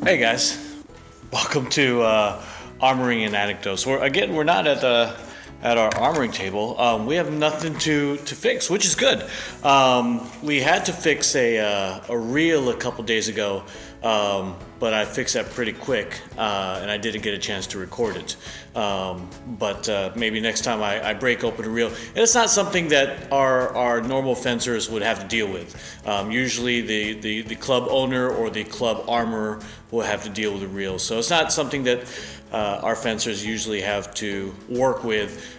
Hey guys, welcome to Armoring and Anecdotes. We're not at our armoring table. We have nothing to fix, which is good. We had to fix a reel a couple days ago, but I fixed that pretty quick, and I didn't get a chance to record it. But maybe next time I break open a reel. And it's not something that our normal fencers would have to deal with. Usually the club owner or the club armorer will have to deal with the reel. So it's not something that our fencers usually have to work with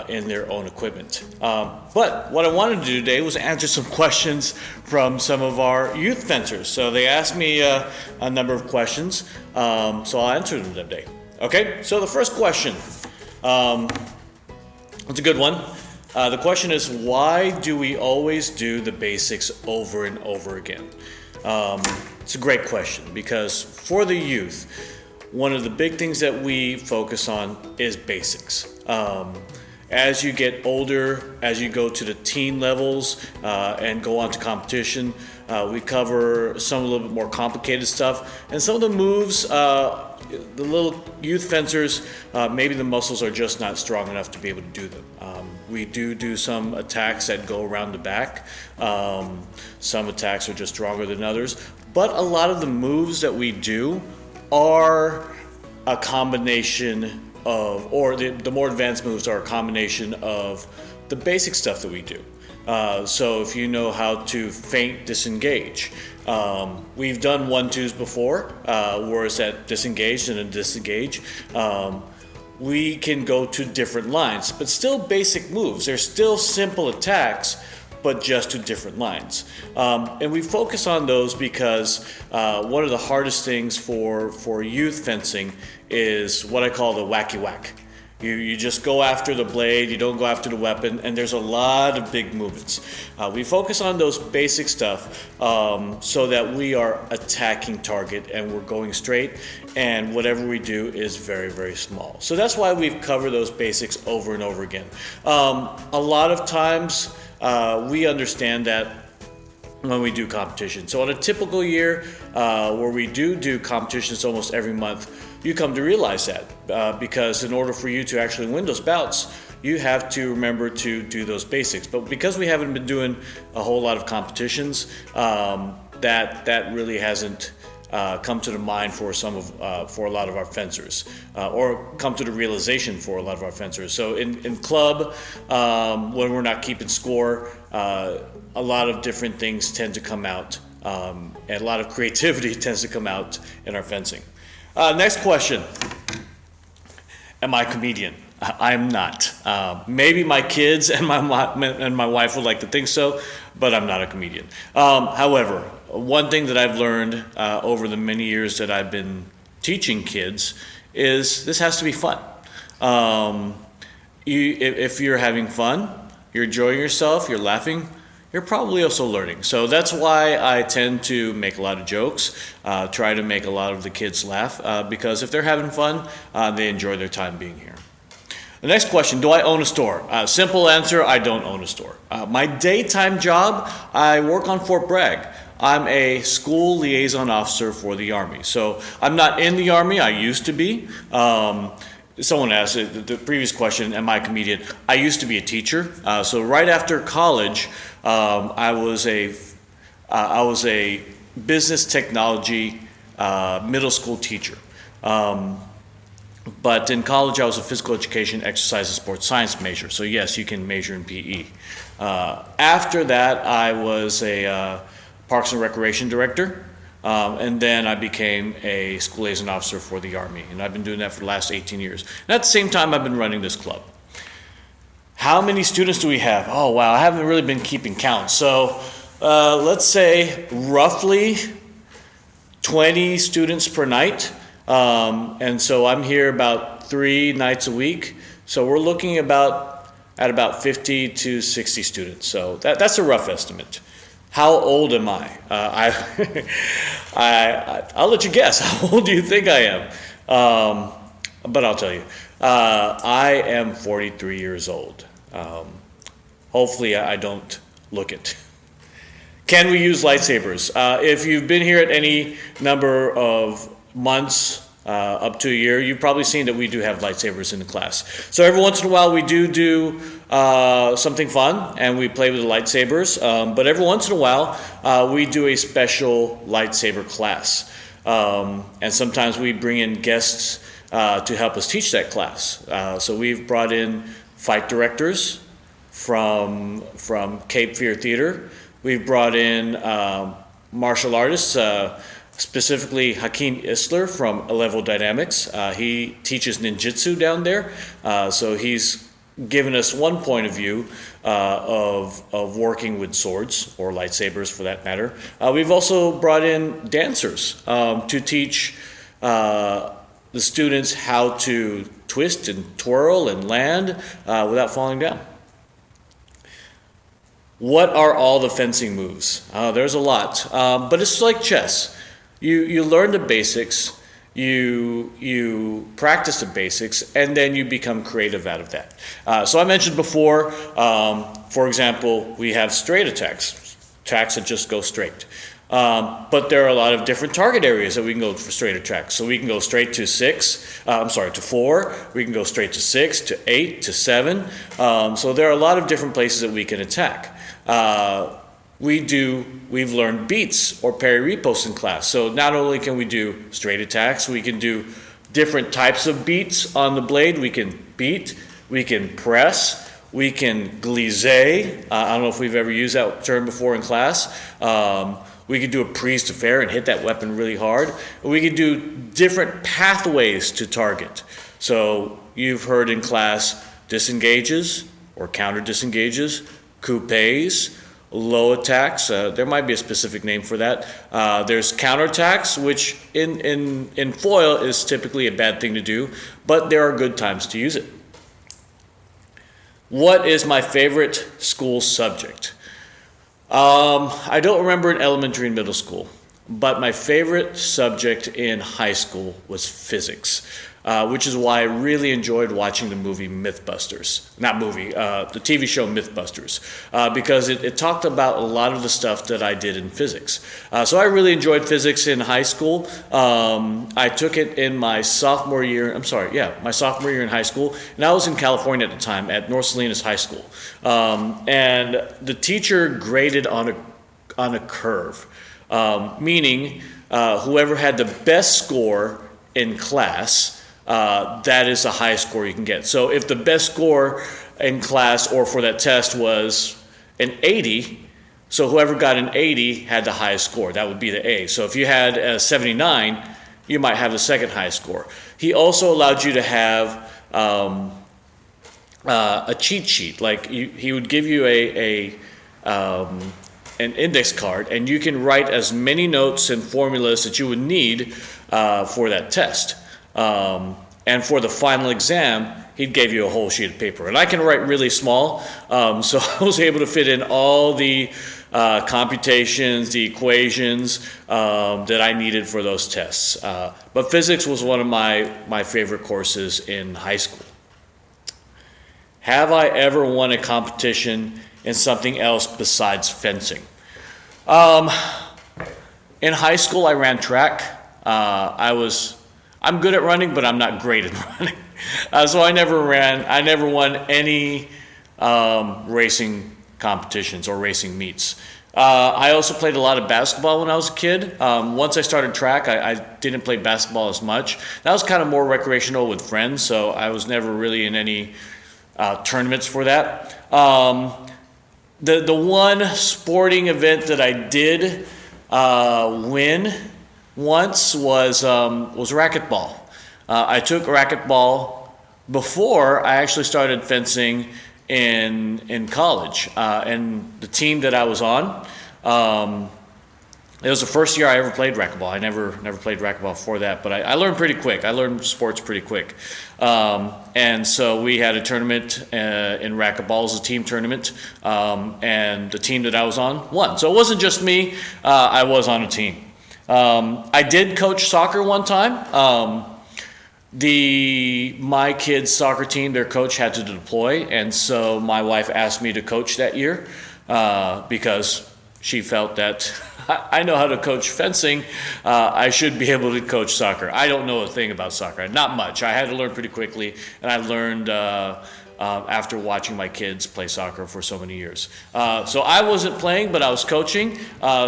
in their own equipment. But what I wanted to do today was answer some questions from some of our youth fencers. So they asked me a number of questions, so I'll answer them today. Okay, so the first question, it's a good one. The question is, why do we always do the basics over and over again? It's a great question because for the youth, one of the big things that we focus on is basics. As you get older, as you go to the teen levels and go on to competition, we cover some a little bit more complicated stuff. And some of the moves, the little youth fencers, maybe the muscles are just not strong enough to be able to do them. We do some attacks that go around the back. Some attacks are just stronger than others. But a lot of the moves that we do are a combination of, or the more advanced moves are a combination of the basic stuff that we do. So if you know how to feint disengage, we've done 1-2s before, where it's at disengaged and a disengage. We can go to different lines, but still basic moves. They're still simple attacks, but just to different lines. And we focus on those because one of the hardest things for youth fencing is what I call the wacky whack. You just go after the blade, you don't go after the weapon, and there's a lot of big movements. We focus on those basic stuff so that we are attacking target and we're going straight, and whatever we do is very, very small. So that's why we've covered those basics over and over again. A lot of times we understand that when we do competition. So on a typical year where we do competitions almost every month, you come to realize that because in order for you to actually win those bouts, you have to remember to do those basics. But because we haven't been doing a whole lot of competitions, that really hasn't come to the mind for for a lot of our fencers, or come to the realization for a lot of our fencers. So in club, when we're not keeping score, a lot of different things tend to come out, and a lot of creativity tends to come out in our fencing. Next question. Am I a comedian? I'm not. Maybe my kids and my wife would like to think so, but I'm not a comedian. However, one thing that I've learned over the many years that I've been teaching kids is this has to be fun. If you're having fun, you're enjoying yourself, you're laughing, you're probably also learning. So that's why I tend to make a lot of jokes, try to make a lot of the kids laugh, because if they're having fun, they enjoy their time being here. The next question, do I own a store? Simple answer, I don't own a store. My daytime job, I work on Fort Bragg. I'm a school liaison officer for the Army. So I'm not in the Army, I used to be. Someone asked the previous question, am I a comedian? I used to be a teacher. So right after college, I was a business technology middle school teacher. But in college, I was a physical education, exercise, and sports science major. So yes, you can major in PE. After that, I was a Parks and Recreation director. And then I became a school liaison officer for the Army. And I've been doing that for the last 18 years. And at the same time, I've been running this club. How many students do we have? Oh, wow, I haven't really been keeping count. So let's say roughly 20 students per night. And so I'm here about 3 nights a week. So we're looking at about 50 to 60 students. So that's a rough estimate. How old am I? I'll let you guess. How old do you think I am? But I'll tell you. I am 43 years old. Hopefully I don't look it. Can we use lightsabers? If you've been here at any number of months up to a year, you've probably seen that we do have lightsabers in the class. So every once in a while we do something fun and we play with the lightsabers, but every once in a while we do a special lightsaber class. And sometimes we bring in guests to help us teach that class. So we've brought in fight directors from Cape Fear Theater. We've brought in martial artists, specifically Hakeem Isler from Level Dynamics. He teaches ninjutsu down there, so he's given us one point of view of working with swords, or lightsabers for that matter. We've also brought in dancers to teach the students how to twist and twirl and land without falling down. What are all the fencing moves? There's a lot, but it's like chess. You learn the basics, you practice the basics, and then you become creative out of that. So I mentioned before, for example, we have straight attacks that just go straight. But there are a lot of different target areas that we can go for straight attacks. So we can go straight to to 4, we can go straight to 6, to 8, to 7. So there are a lot of different places that we can attack. We've learned beats or parry riposte in class. So not only can we do straight attacks, we can do different types of beats on the blade. We can beat, we can press, we can glisse. I don't know if we've ever used that term before in class. We could do a prise de fer and hit that weapon really hard. We could do different pathways to target. So you've heard in class disengages or counter disengages, coupes, low attacks. There might be a specific name for that. There's counterattacks, which in foil is typically a bad thing to do, but there are good times to use it. What is my favorite school subject? I don't remember in elementary and middle school, but my favorite subject in high school was physics. Which is why I really enjoyed watching the movie Mythbusters. Not movie, the TV show Mythbusters, because it talked about a lot of the stuff that I did in physics. So I really enjoyed physics in high school. I took it in my sophomore year in high school, and I was in California at the time at North Salinas High School. And the teacher graded on a curve, meaning whoever had the best score in class, that is the highest score you can get. So if the best score in class or for that test was an 80, so whoever got an 80 had the highest score. That would be the A. So if you had a 79, you might have the second highest score. He also allowed you to have a cheat sheet. Like he would give you an index card, and you can write as many notes and formulas that you would need for that test. And for the final exam, he gave you a whole sheet of paper. And I can write really small, so I was able to fit in all the computations, the equations that I needed for those tests. But physics was one of my favorite courses in high school. Have I ever won a competition in something else besides fencing? In high school, I ran track. I'm good at running, but I'm not great at running. So I never won any racing competitions or racing meets. I also played a lot of basketball when I was a kid. Once I started track, I didn't play basketball as much. That was kind of more recreational with friends, so I was never really in any tournaments for that. The one sporting event that I did win once was racquetball. I took racquetball before I actually started fencing in college, and the team that I was on, it was the first year I ever played racquetball. I never played racquetball before that, but I learned pretty quick. I learned sports pretty quick, and so we had a tournament in racquetball. It was a team tournament, and the team that I was on won. So it wasn't just me. I was on a team. I did coach soccer one time. My kids' soccer team, their coach had to deploy, and so my wife asked me to coach that year because she felt that I know how to coach fencing, I should be able to coach soccer. I don't know a thing about soccer, not much. I had to learn pretty quickly, and I learned after watching my kids play soccer for so many years. So I wasn't playing, but I was coaching.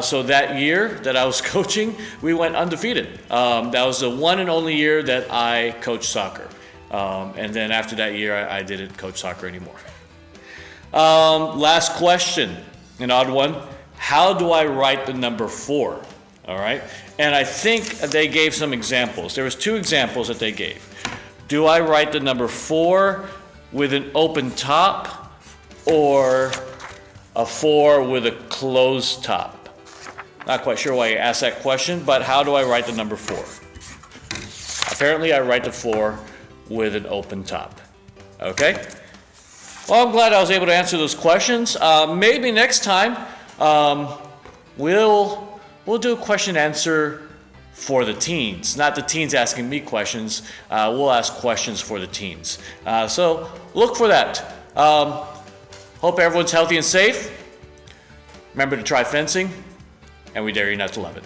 So that year that I was coaching, we went undefeated. That was the one and only year that I coached soccer. And then after that year, I didn't coach soccer anymore. Last question, an odd one. How do I write the number 4? All right. And I think they gave some examples. There was 2 examples that they gave. Do I write the number 4 with an open top or a 4 with a closed top? Not quite sure why you asked that question, but how do I write the number 4? Apparently I write the 4 with an open top. Okay? Well, I'm glad I was able to answer those questions. Maybe next time we'll do a question and answer for the teens, not the teens asking me questions. We'll ask questions for the teens. So look for that. Hope everyone's healthy and safe. Remember to try fencing, and we dare you not to love it.